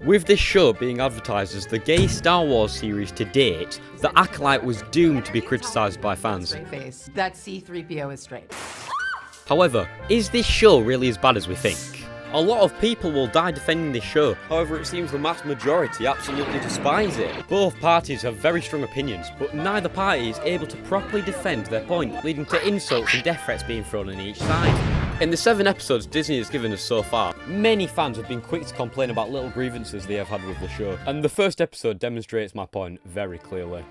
With this show being advertised as the gay Star Wars series to date, The Acolyte was doomed to be criticised by fans. Straight face. That C-3PO is straight. However, is this show really as bad as we think? A lot of people will die defending this show, however it seems the mass majority absolutely despise it. Both parties have very strong opinions, but neither party is able to properly defend their point, leading to insults and death threats being thrown on each side. In the 7 episodes Disney has given us so far, many fans have been quick to complain about little grievances they have had with the show, and the first episode demonstrates my point very clearly.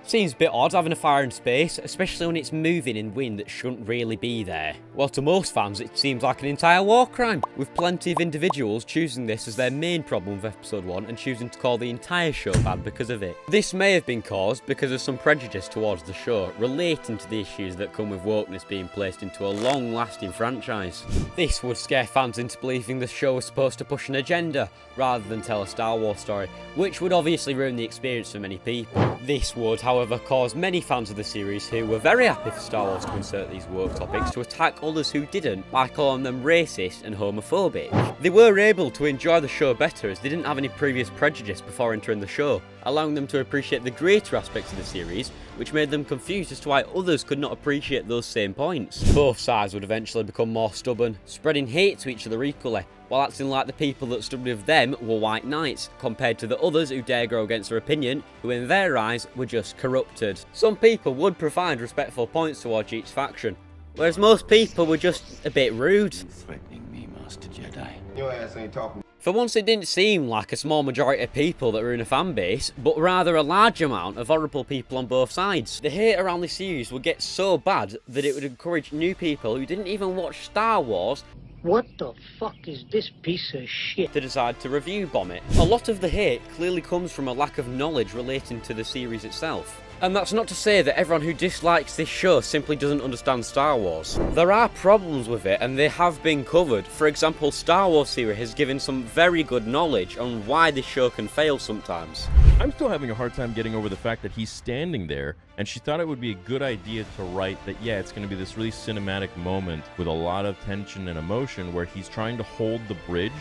Seems a bit odd having a fire in space, especially when it's moving in wind that shouldn't really be there. Well, to most fans it seems like an entire war crime, with plenty of individuals choosing this as their main problem with episode 1 and choosing to call the entire show bad because of it. This may have been caused because of some prejudice towards the show, relating to the issues that come with wokeness being placed into a long-lasting franchise. This would scare fans into believing the show was supposed to push an agenda, rather than tell a Star Wars story, which would obviously ruin the experience for many people. This would, however, cause many fans of the series who were very happy for Star Wars to insert these woke topics to attack others who didn't by calling them racist and homophobic. They were able to enjoy the show better as they didn't have any previous prejudice before entering the show, allowing them to appreciate the greater aspects of the series, which made them confused as to why others could not appreciate those same points. Both sides would eventually become more stubborn, spreading hate to each other equally, while acting like the people that stood with them were white knights, compared to the others who dare go against their opinion, who in their eyes were just corrupted. Some people would provide respectful points towards each faction, whereas most people were just a bit rude. Threatening me, Master Jedi. Your ass ain't talking. For once it didn't seem like a small majority of people that were in a fan base, but rather a large amount of horrible people on both sides. The hate around this series would get so bad that it would encourage new people who didn't even watch Star Wars What the fuck is this piece of shit? to decide to review bomb it. A lot of the hate clearly comes from a lack of knowledge relating to the series itself. And that's not to say that everyone who dislikes this show simply doesn't understand Star Wars. There are problems with it and they have been covered. For example, Star Wars series has given some very good knowledge on why this show can fail sometimes. I'm still having a hard time getting over the fact that he's standing there and she thought it would be a good idea to write that, yeah, it's going to be this really cinematic moment with a lot of tension and emotion where he's trying to hold the bridge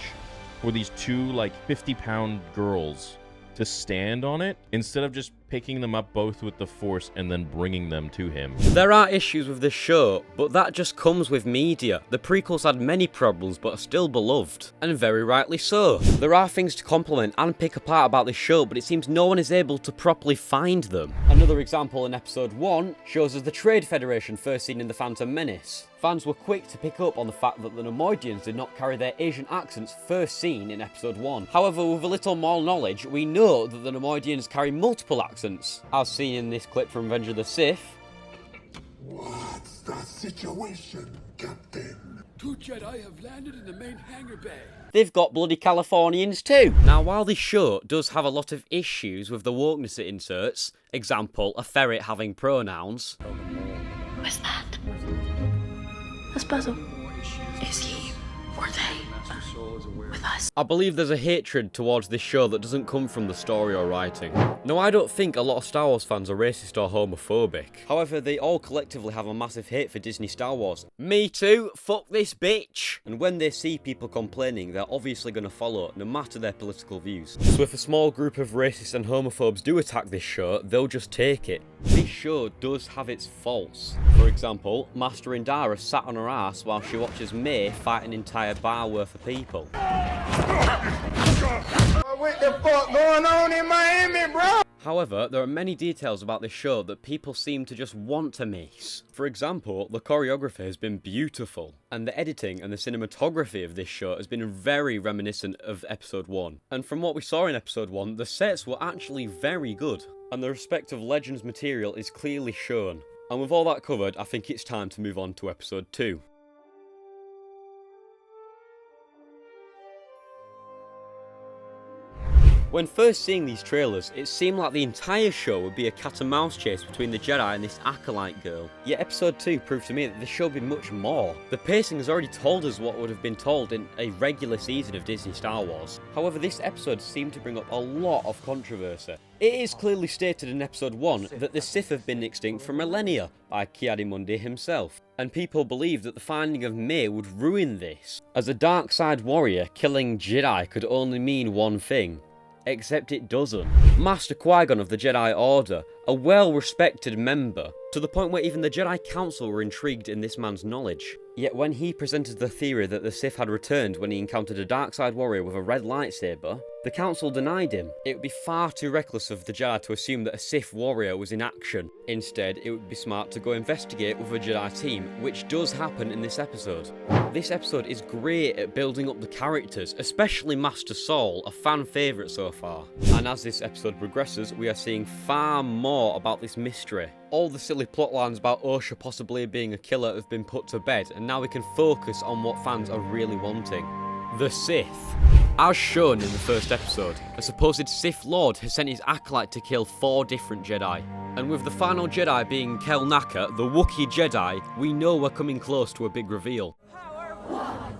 for these two, like, 50-pound girls to stand on it instead of just picking them up both with the Force and then bringing them to him. There are issues with this show, but that just comes with media. The prequels had many problems but are still beloved, and very rightly so. There are things to compliment and pick apart about this show, but it seems no one is able to properly find them. Another example in episode 1 shows us the Trade Federation first seen in The Phantom Menace. Fans were quick to pick up on the fact that the Neimoidians did not carry their Asian accents first seen in episode 1. However, with a little more knowledge, we know that the Neimoidians carry multiple accents, as seen in this clip from Revenge of the Sith. What's the situation, Captain? 2 Jedi have landed in the main hangar bay. They've got bloody Californians too. Now, while this show does have a lot of issues with the wokeness it inserts, example, a ferret having pronouns. What's that? That's Basil. Is he or they with us? I believe there's a hatred towards this show that doesn't come from the story or writing. Now, I don't think a lot of Star Wars fans are racist or homophobic. However, they all collectively have a massive hate for Disney Star Wars. Me too, fuck this bitch! And when they see people complaining, they're obviously going to follow, no matter their political views. So if a small group of racists and homophobes do attack this show, they'll just take it. This show does have its faults. For example, Master Indara sat on her ass while she watches May fight an entire bar worth of people. What the fuck going on in Miami, bro? However, there are many details about this show that people seem to just want to miss. For example, the choreography has been beautiful, and the editing and the cinematography of this show has been very reminiscent of episode 1. And from what we saw in episode 1, the sets were actually very good, and the respect of Legends material is clearly shown. And with all that covered, I think it's time to move on to episode 2. When first seeing these trailers, it seemed like the entire show would be a cat and mouse chase between the Jedi and this Acolyte girl. Yet episode 2 proved to me that the show would be much more. The pacing has already told us what would have been told in a regular season of Disney Star Wars. However, this episode seemed to bring up a lot of controversy. It is clearly stated in episode 1 that the Sith have been extinct for millennia by Ki-Adi-Mundi himself, and people believe that the finding of May would ruin this. As a dark side warrior, killing Jedi could only mean one thing. Except it doesn't. Master Qui-Gon of the Jedi Order, a well-respected member, to the point where even the Jedi Council were intrigued in this man's knowledge. Yet when he presented the theory that the Sith had returned when he encountered a dark side warrior with a red lightsaber, the Council denied him. It would be far too reckless of the Jedi to assume that a Sith warrior was in action. Instead, it would be smart to go investigate with a Jedi team, which does happen in this episode. This episode is great at building up the characters, especially Master Saul, a fan favourite so far. And as this episode progresses, we are seeing far more about this mystery. All the silly plotlines about Osha possibly being a killer have been put to bed, and now we can focus on what fans are really wanting. The Sith. As shown in the first episode, a supposed Sith Lord has sent his Acolyte to kill 4 different Jedi. And with the final Jedi being Kel Naka, the Wookiee Jedi, we know we're coming close to a big reveal. Power of 1,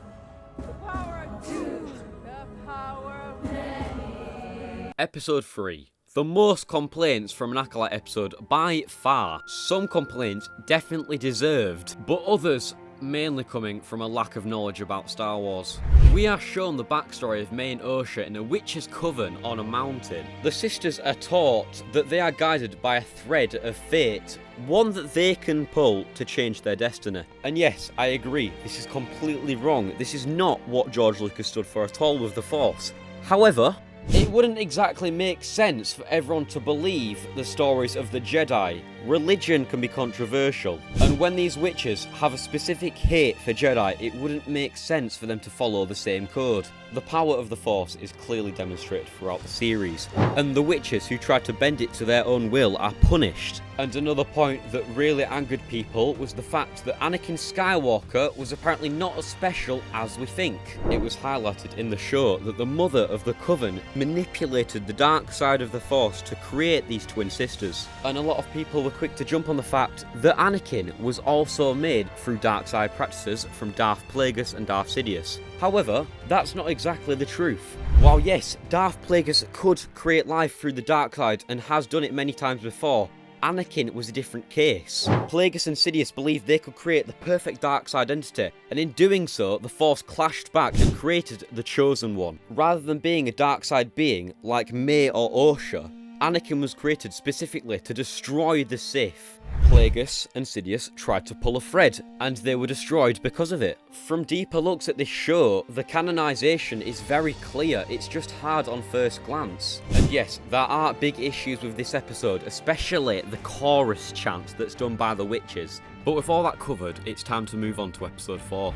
the power of 2, the power of many. Episode 3. The most complaints from an Acolyte episode by far. Some complaints definitely deserved, but others mainly coming from a lack of knowledge about Star Wars. We are shown the backstory of May and Osha in a witch's coven on a mountain. The sisters are taught that they are guided by a thread of fate, one that they can pull to change their destiny. And yes, I agree, this is completely wrong. This is not what George Lucas stood for at all with the Force. However, it wouldn't exactly make sense for everyone to believe the stories of the Jedi. Religion can be controversial, and when these witches have a specific hate for Jedi, it wouldn't make sense for them to follow the same code. The power of the Force is clearly demonstrated throughout the series, and the witches who try to bend it to their own will are punished. And another point that really angered people was the fact that Anakin Skywalker was apparently not as special as we think. It was highlighted in the show that the mother of the Coven manipulated the dark side of the Force to create these twin sisters, and a lot of people were quick to jump on the fact that Anakin was also made through dark side practices from Darth Plagueis and Darth Sidious. However, that's not exactly the truth. While yes, Darth Plagueis could create life through the dark side and has done it many times before, Anakin was a different case. Plagueis and Sidious believed they could create the perfect dark side entity, and in doing so, the Force clashed back and created the Chosen One. Rather than being a dark side being like May or Osha, Anakin was created specifically to destroy the Sith. Plagueis and Sidious tried to pull a thread, and they were destroyed because of it. From deeper looks at this show, the canonization is very clear, it's just hard on first glance. And yes, there are big issues with this episode, especially the chorus chant that's done by the witches. But with all that covered, it's time to move on to episode 4.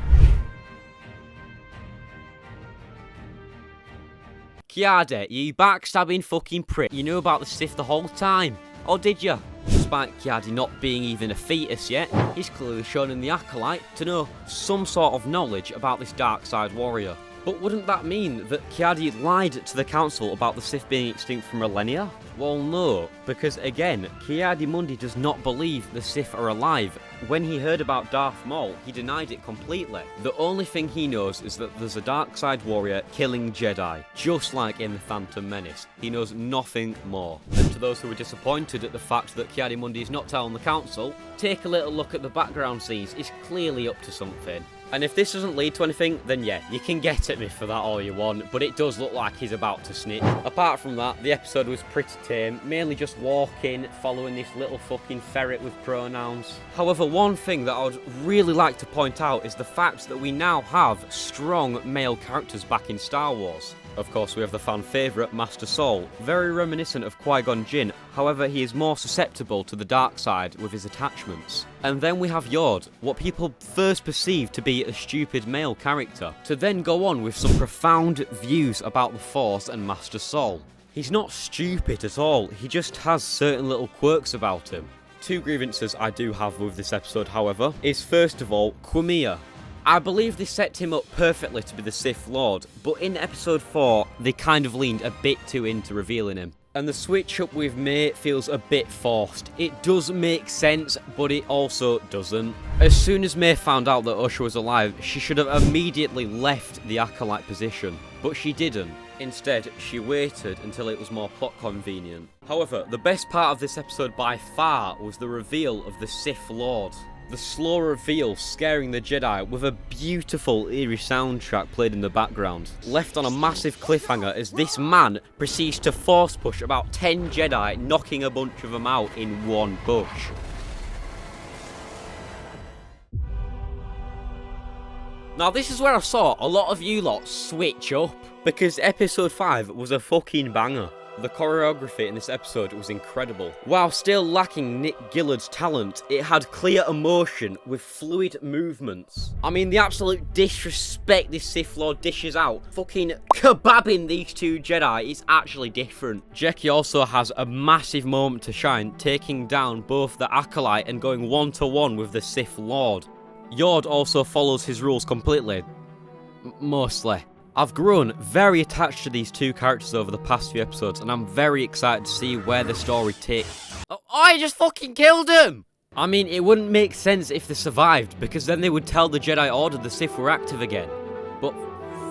Ki-Adi, you backstabbing fucking prick. You knew about the Sith the whole time. Or did you? Despite Ki-Adi not being even a fetus yet, he's clearly shown in the Acolyte to know some sort of knowledge about this dark side warrior. But wouldn't that mean that Ki-Adi lied to the Council about the Sith being extinct for millennia? Well, no, because again, Ki-Adi-Mundi does not believe the Sith are alive. When he heard about Darth Maul, he denied it completely. The only thing he knows is that there's a dark side warrior killing Jedi, just like in The Phantom Menace. He knows nothing more. And to those who are disappointed at the fact that Ki-Adi-Mundi is not telling the Council, take a little look at the background scenes, he's clearly up to something. And if this doesn't lead to anything, then yeah, you can get at me for that all you want, but it does look like he's about to snitch. Apart from that, the episode was pretty tame, mainly just walking, following this little fucking ferret with pronouns. However, one thing that I would really like to point out is the fact that we now have strong male characters back in Star Wars. Of course, we have the fan favourite, Master Saul, very reminiscent of Qui-Gon Jinn, however he is more susceptible to the dark side with his attachments. And then we have Yord, what people first perceive to be a stupid male character, to then go on with some profound views about the Force and Master Saul. He's not stupid at all, he just has certain little quirks about him. Two grievances I do have with this episode, however, is first of all, Quimia. I believe they set him up perfectly to be the Sith Lord, but in episode 4, they kind of leaned a bit too into revealing him. And the switch up with May feels a bit forced. It does make sense, but it also doesn't. As soon as May found out that Usher was alive, she should have immediately left the Acolyte position. But she didn't. Instead, she waited until it was more plot convenient. However, the best part of this episode by far was the reveal of the Sith Lord. The slow reveal scaring the Jedi with a beautiful eerie soundtrack played in the background, left on a massive cliffhanger as this man proceeds to force push about 10 Jedi, knocking a bunch of them out in one push. Now this is where I saw a lot of you lot switch up, because episode 5 was a fucking banger. The choreography in this episode was incredible. While still lacking Nick Gillard's talent, it had clear emotion with fluid movements. I mean, the absolute disrespect this Sith Lord dishes out, fucking kebabbing these two Jedi, is actually different. Jecki also has a massive moment to shine, taking down both the Acolyte and going one-to-one with the Sith Lord. Yord also follows his rules completely. Mostly. I've grown very attached to these two characters over the past few episodes, and I'm very excited to see where the story takes. Oh, I just fucking killed him! I mean, it wouldn't make sense if they survived, because then they would tell the Jedi Order the Sith were active again. But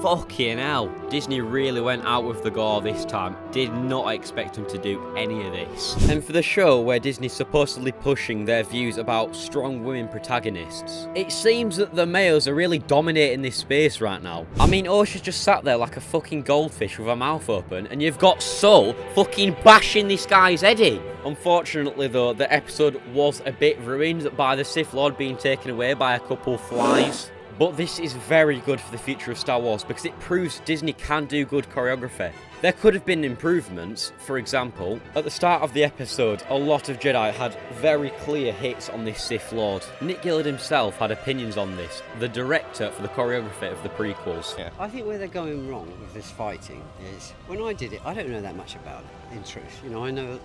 fucking hell, Disney really went out with the gore this time. Did not expect them to do any of this. And for the show where Disney's supposedly pushing their views about strong women protagonists, it seems that the males are really dominating this space right now. I mean, Osha's just sat there like a fucking goldfish with her mouth open, and you've got Sol fucking bashing this guy's head in. Unfortunately though, the episode was a bit ruined by the Sith Lord being taken away by a couple flies. But this is very good for the future of Star Wars because it proves Disney can do good choreography. There could have been improvements. For example, at the start of the episode, a lot of Jedi had very clear hits on this Sith Lord. Nick Gillard himself had opinions on this, the director for the choreography of the prequels. Yeah. I think where they're going wrong with this fighting is, when I did it, I don't know that much about it, in truth. You know, I know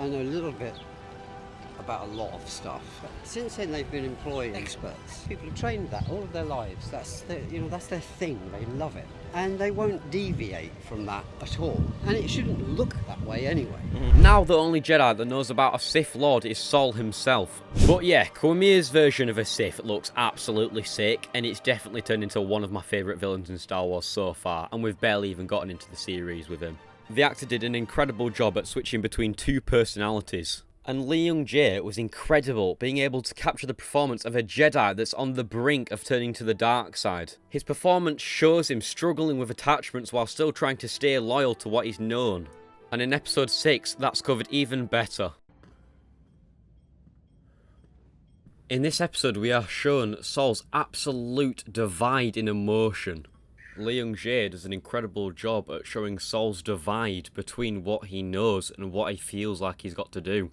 a little bit about a lot of stuff. But since then they've been employing experts. People have trained that all of their lives. That's their thing. They love it. And they won't deviate from that at all. And it shouldn't look that way anyway. Now the only Jedi that knows about a Sith Lord is Sol himself. But yeah, Cormier's version of a Sith looks absolutely sick, and it's definitely turned into one of my favourite villains in Star Wars so far, and we've barely even gotten into the series with him. The actor did an incredible job at switching between two personalities. And Lee Young-jae was incredible, being able to capture the performance of a Jedi that's on the brink of turning to the dark side. His performance shows him struggling with attachments while still trying to stay loyal to what is known. And in episode 6, that's covered even better. In this episode, we are shown Sol's absolute divide in emotion. Lee Young-jae does an incredible job at showing Sol's divide between what he knows and what he feels like he's got to do.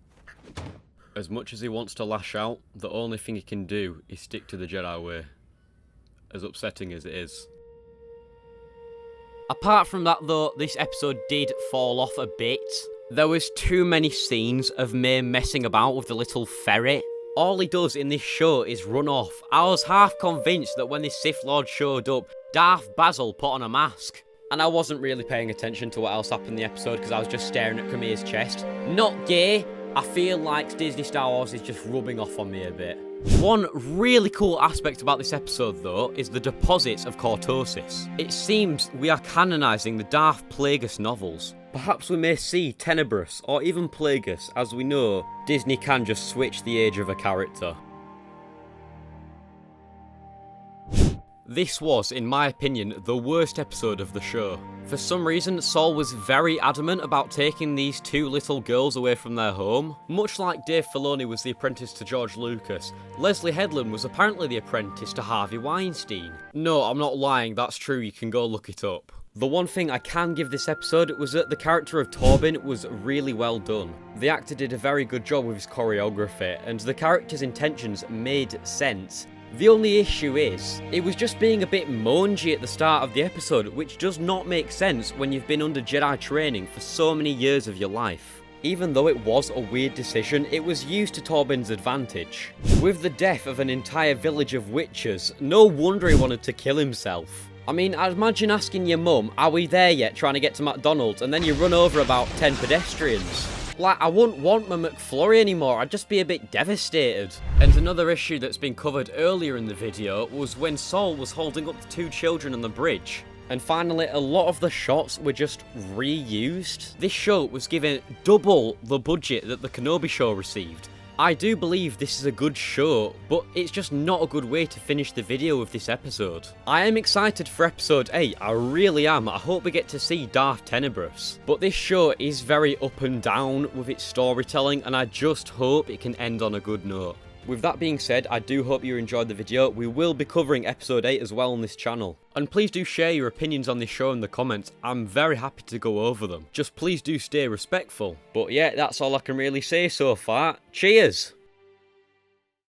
As much as he wants to lash out, the only thing he can do is stick to the Jedi way. As upsetting as it is. Apart from that though, this episode did fall off a bit. There was too many scenes of May messing about with the little ferret. All he does in this show is run off. I was half convinced that when this Sith Lord showed up, Darth Basil put on a mask. And I wasn't really paying attention to what else happened in the episode because I was just staring at Cormier's chest. Not gay. I feel like Disney Star Wars is just rubbing off on me a bit. One really cool aspect about this episode though is the deposits of Cortosis. It seems we are canonising the Darth Plagueis novels. Perhaps we may see Tenebrous or even Plagueis, as we know Disney can just switch the age of a character. This was, in my opinion, the worst episode of the show. For some reason, Sol was very adamant about taking these two little girls away from their home. Much like Dave Filoni was the apprentice to George Lucas, Leslie Headland was apparently the apprentice to Harvey Weinstein. No, I'm not lying, that's true, you can go look it up. The one thing I can give this episode was that the character of Tobin was really well done. The actor did a very good job with his choreography, and the character's intentions made sense. The only issue is, it was just being a bit mangy at the start of the episode, which does not make sense when you've been under Jedi training for so many years of your life. Even though it was a weird decision, it was used to Torben's advantage. With the death of an entire village of witches, no wonder he wanted to kill himself. I mean, I'd imagine asking your mum, are we there yet, trying to get to McDonald's, and then you run over about 10 pedestrians. Like, I wouldn't want my McFlurry anymore, I'd just be a bit devastated. And another issue that's been covered earlier in the video was when Saul was holding up the 2 children on the bridge. And finally, a lot of the shots were just reused. This show was given double the budget that the Kenobi show received. I do believe this is a good show, but it's just not a good way to finish the video of this episode. I am excited for episode 8, I really am. I hope we get to see Darth Tenebrous. But this show is very up and down with its storytelling, and I just hope it can end on a good note. With that being said, I do hope you enjoyed the video. We will be covering episode 8 as well on this channel. And please do share your opinions on this show in the comments. I'm very happy to go over them. Just please do stay respectful. But yeah, that's all I can really say so far. Cheers!